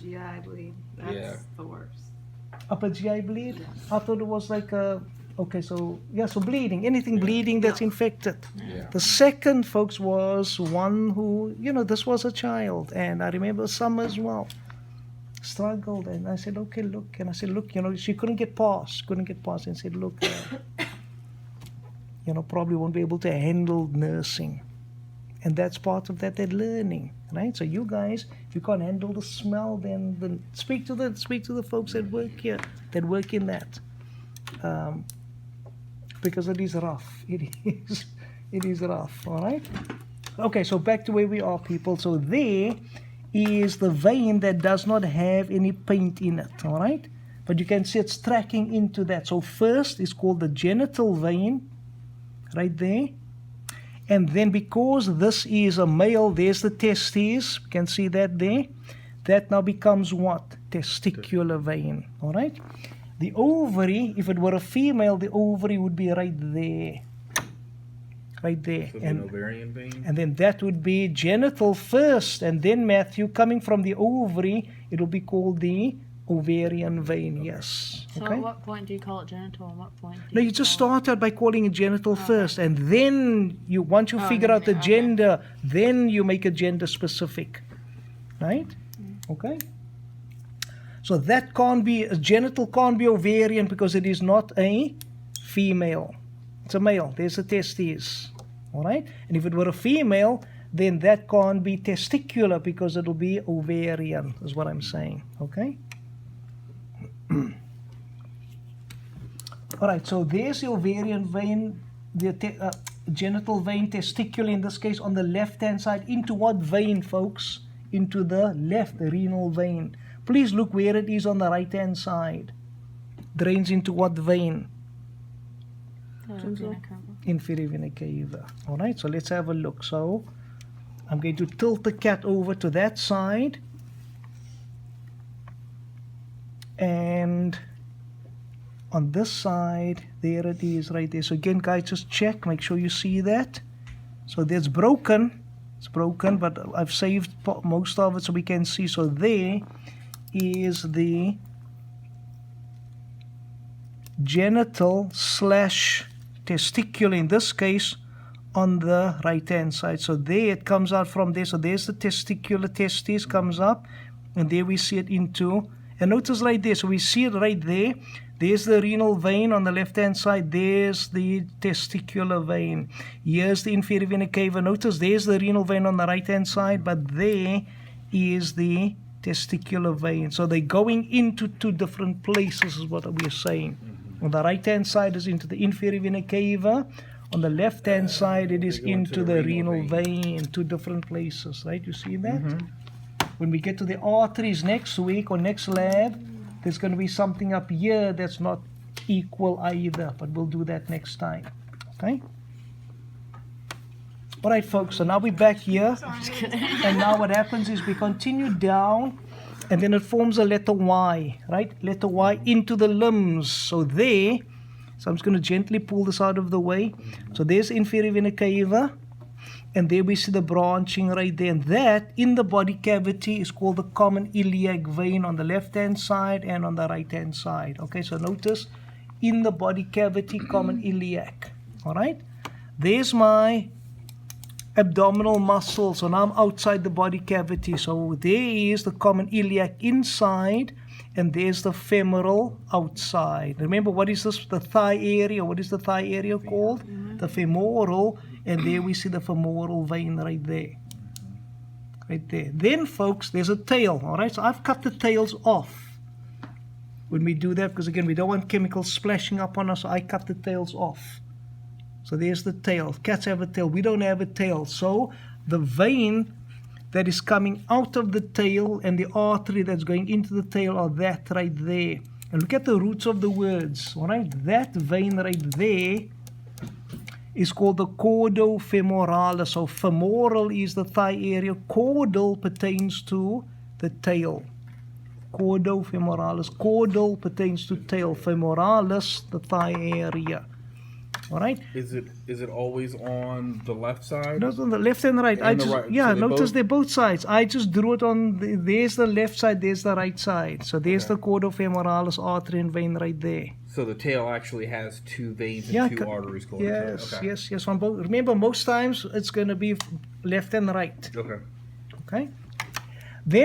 GI bleed. That's the worst. Upper GI bleed? Yeah. I thought it was like a. Okay, so yeah, so bleeding, anything bleeding that's infected. Yeah. The second, folks, was one who, this was a child, and I remember some as well struggled, and I said, okay, look, and I said, look, she couldn't get past, and said, look, probably won't be able to handle nursing, and that's part of that they're learning, right? So you guys, if you can't handle the smell, then speak to the folks that work here, that work in that. Because it is rough. It is rough, all right? Okay, so back to where we are, people. So there is the vein that does not have any paint in it, all right? But you can see it's tracking into that. So first is called the genital vein, right there. And then because this is a male, there's the testes. You can see that there. That now becomes what? Testicular vein, all right? The ovary, if it were a female, the ovary would be right there. Right there. So an ovarian vein? And then that would be genital first, and then, Matthew, coming from the ovary, it will be called the ovarian vein, yes. So Okay? at what point do you call it genital and what point do No, you just call start out by calling it genital first, and then once you figure then out the okay. gender, then you make it gender specific. Right? Okay? So that can't be, genital can't be ovarian because it is not a female. It's a male. There's the testes. All right? And if it were a female, then that can't be testicular because it'll be ovarian, is what I'm saying. Okay? All right, so there's the ovarian vein, the genital vein, testicular in this case, on the left-hand side. Into what vein, folks? Into the left renal vein. Please look where it is on the right-hand side. Drains into what vein? vena cava? Inferior vena cava. All right, so let's have a look. So I'm going to tilt the cat over to that side. And on this side, there it is right there. So again, guys, just check, make sure you see that. So that's broken. It's broken, but I've saved most of it so we can see. So there is the genital slash testicular, in this case, on the right hand side. So there it comes out from there. So there's the testicular, testes comes up, and there we see it into, and notice right there, so we see it right there. There's the renal vein on the left hand side, there's the testicular vein. Here's the inferior vena cava. Notice there's the renal vein on the right hand side, but there is the testicular vein. So they're going into two different places, is what we're saying. On the right hand side is into the inferior vena cava. On the left hand side it is into the renal vein, two different places, right? You see that? When we get to the arteries next week or next lab, there's going to be something up here that's not equal either, but we'll do that next time. Okay? All right, folks, so now we're back here. And now what happens is we continue down, and then it forms a letter Y, right? Letter Y into the limbs. So there, so I'm just going to gently pull this out of the way. So there's inferior vena cava, and there we see the branching right there. And that, in the body cavity, is called the common iliac vein on the left-hand side and on the right-hand side. Okay, so notice, in the body cavity, common iliac. All right? There's my abdominal muscle. So now I'm outside the body cavity. So there is the common iliac inside, and there's the femoral outside. Remember, what is this? The thigh area. What is the thigh area called? The femoral. And there we see the femoral vein right there. Right there. Then, folks, there's a tail. All right, so I've cut the tails off when we do that, because, again, we don't want chemicals splashing up on us, so I cut the tails off. So there's the tail. Cats have a tail. We don't have a tail. So the vein that is coming out of the tail and the artery that's going into the tail are that right there. And look at the roots of the words. All right, that vein right there is called the caudofemoralis. So femoral is the thigh area. Caudal pertains to the tail. Caudofemoralis. Caudal pertains to tail. Femoralis, the thigh area. All right. Is it always on the left side? No, on the left and right. And the right. Yeah, So they notice both- they're both sides. I just drew it on. There's the left side. There's the right side. So there's Okay. the cordofemoralis artery and vein right there. So the tail actually has two veins and Yeah, two arteries going Yes, to it. Okay. yes. On both. Remember, most times it's going to be left and right. Okay. Okay. Then